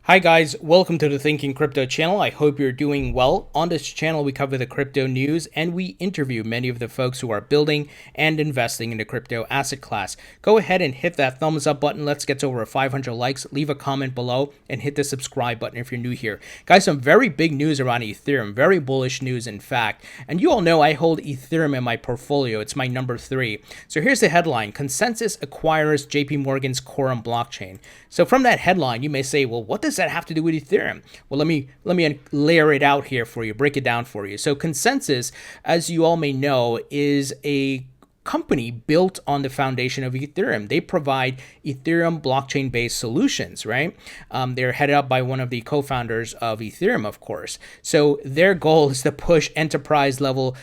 Hi guys, welcome to the Thinking Crypto channel. I hope you're doing well. On this channel, we cover the crypto news and we interview many of the folks who are building and investing in the crypto asset class. Go ahead and hit that thumbs up button. Let's get to over 500 likes. Leave a comment below and hit the subscribe button if you're new here. Guys, some very big news around Ethereum, very bullish news in fact. And you all know I hold Ethereum in my portfolio. It's my number 3. So here's the headline. ConsenSys acquires JP Morgan's Quorum blockchain. So from that headline, you may say, well, what does that have to do with Ethereum? Well, let me layer it out here for you, break it down for you. So ConsenSys, as you all may know, is a company built on the foundation of Ethereum. They provide Ethereum blockchain-based solutions, right? They're headed up by one of the co-founders of Ethereum, of course. So their goal is to push enterprise-level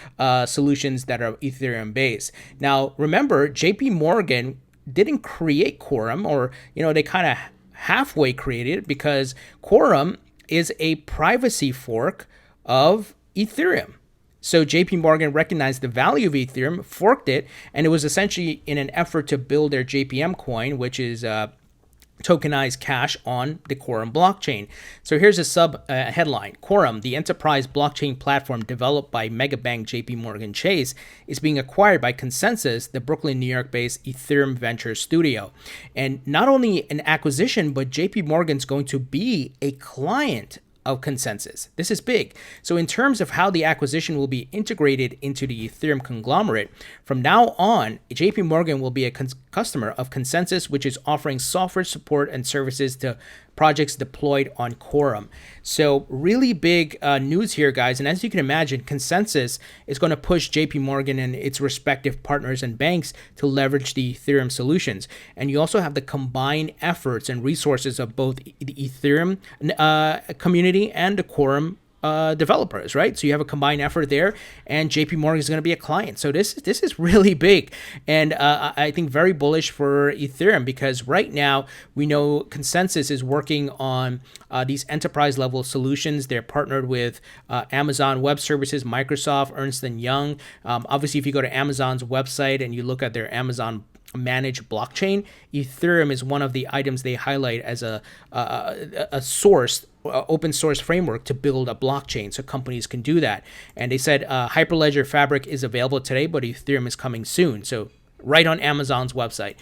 solutions that are Ethereum-based. Now, remember, JP Morgan didn't create Quorum, or, they kind of halfway created it, because Quorum is a privacy fork of Ethereum. So JP Morgan recognized the value of Ethereum, forked it, and it was essentially in an effort to build their JPM coin, which is tokenized cash on the Quorum blockchain. So here's a sub headline. Quorum, the enterprise blockchain platform developed by megabank JP Morgan Chase, is being acquired by ConsenSys, the Brooklyn, New York-based Ethereum venture studio. And not only an acquisition, but JP Morgan's going to be a client of ConsenSys. This is big. So in terms of how the acquisition will be integrated into the Ethereum conglomerate, from now on, JP Morgan will be a customer of ConsenSys, which is offering software support and services to projects deployed on Quorum. So really big news here, guys. And as you can imagine, ConsenSys is going to push JP Morgan and its respective partners and banks to leverage the Ethereum solutions. And you also have the combined efforts and resources of both the Ethereum community and the Quorum developers, right? So you have a combined effort there, and JP Morgan is going to be a client. So this is really big, and I think very bullish for Ethereum, because right now we know ConsenSys is working on these enterprise level solutions. They're partnered with Amazon Web Services, Microsoft, Ernst & Young. Obviously, if you go to Amazon's website and you look at their Amazon managed blockchain, Ethereum is one of the items they highlight as a source, open source framework to build a blockchain, so companies can do that. And they said Hyperledger Fabric is available today, but Ethereum is coming soon. So right on Amazon's website.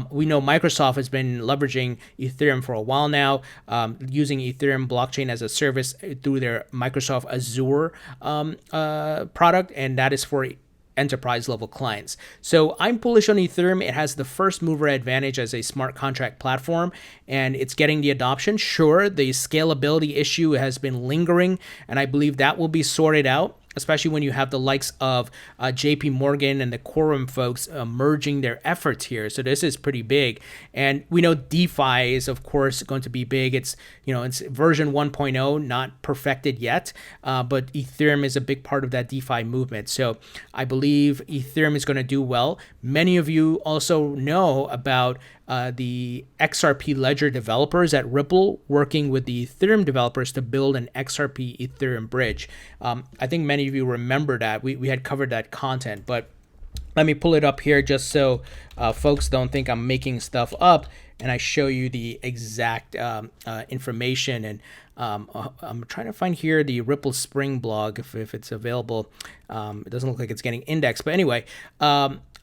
We know Microsoft has been leveraging Ethereum for a while now, using Ethereum blockchain as a service through their Microsoft Azure product, and that is for enterprise level clients. So I'm bullish on Ethereum. It has the first mover advantage as a smart contract platform, and it's getting the adoption. Sure, the scalability issue has been lingering, and I believe that will be sorted out, especially when you have the likes of JP Morgan and the Quorum folks merging their efforts here. So this is pretty big. And we know DeFi is, of course, going to be big. It's version 1.0, not perfected yet, but Ethereum is a big part of that DeFi movement. So I believe Ethereum is going to do well. Many of you also know about the XRP ledger developers at Ripple working with the Ethereum developers to build an XRP Ethereum bridge. I think many of you remember that. We had covered that content, but let me pull it up here just so folks don't think I'm making stuff up, and I show you the exact information. And I'm trying to find here the Ripple Spring blog if it's available. It doesn't look like it's getting indexed, but anyway,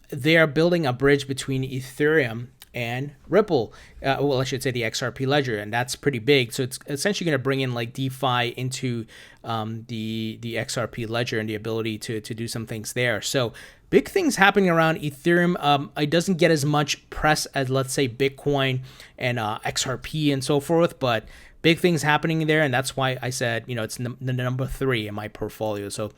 they are building a bridge between Ethereum and Ripple, well, I should say the XRP ledger, and that's pretty big. So it's essentially going to bring in like DeFi into the XRP ledger and the ability to do some things there. So big things happening around Ethereum. It doesn't get as much press as, let's say, Bitcoin and XRP and so forth, but big things happening there, and that's why I said, it's the number 3 in my portfolio. So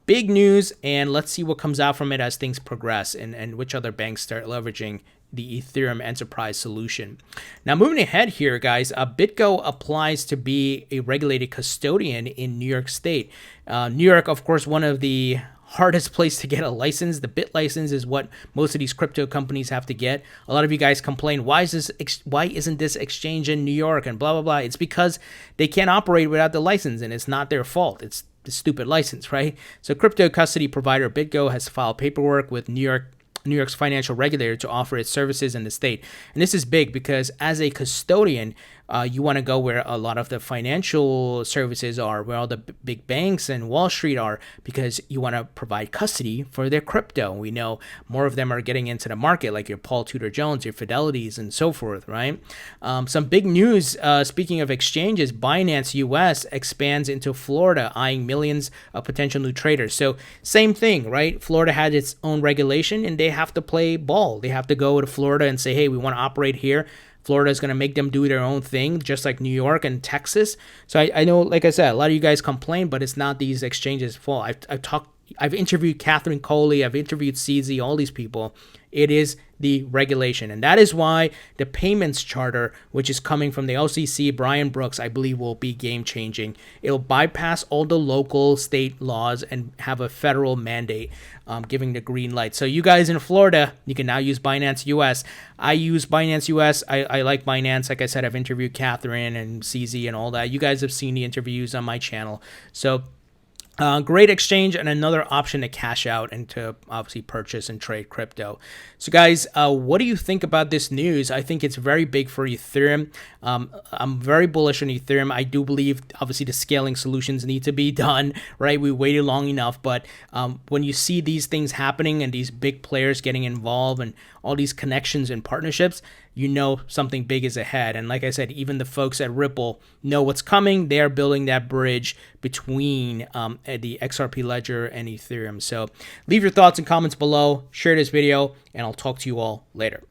big news, and let's see what comes out from it as things progress and which other banks start leveraging the Ethereum enterprise solution. Now, moving ahead here, guys, BitGo applies to be a regulated custodian in New York State. New York, of course, one of the hardest place to get a license. The Bit license is what most of these crypto companies have to get. A lot of you guys complain, why isn't this exchange in New York and blah, blah, blah. It's because they can't operate without the license, and it's not their fault. It's the stupid license, right? So crypto custody provider BitGo has filed paperwork with New York's financial regulator to offer its services in the state. And this is big because as a custodian, you want to go where a lot of the financial services are, where all the big banks and Wall Street are, because you want to provide custody for their crypto. We know more of them are getting into the market, like your Paul Tudor Jones, your Fidelities, and so forth, right? Some big news, speaking of exchanges, Binance US expands into Florida, eyeing millions of potential new traders. So same thing, right? Florida had its own regulation, and they have to play ball. They have to go to Florida and say, hey, we want to operate here. Florida is going to make them do their own thing, just like New York and Texas. So I know, like I said, a lot of you guys complain, but it's not these exchanges' fault. I've interviewed Catherine Coley, I've interviewed CZ, all these people. It is the regulation. And that is why the payments charter, which is coming from the OCC, Brian Brooks, I believe will be game changing. It'll bypass all the local state laws and have a federal mandate giving the green light. So you guys in Florida, you can now use Binance US. I use Binance US. I like Binance. Like I said, I've interviewed Catherine and CZ and all that. You guys have seen the interviews on my channel. So great exchange and another option to cash out and to obviously purchase and trade crypto. So guys, what do you think about this news? I think it's very big for Ethereum. I'm very bullish on Ethereum. I do believe obviously the scaling solutions need to be done, right? We waited long enough, but when you see these things happening and these big players getting involved and all these connections and partnerships, you know something big is ahead. And like I said, even the folks at Ripple know what's coming. They're building that bridge between the XRP ledger and Ethereum. So leave your thoughts and comments below, share this video, and I'll talk to you all later.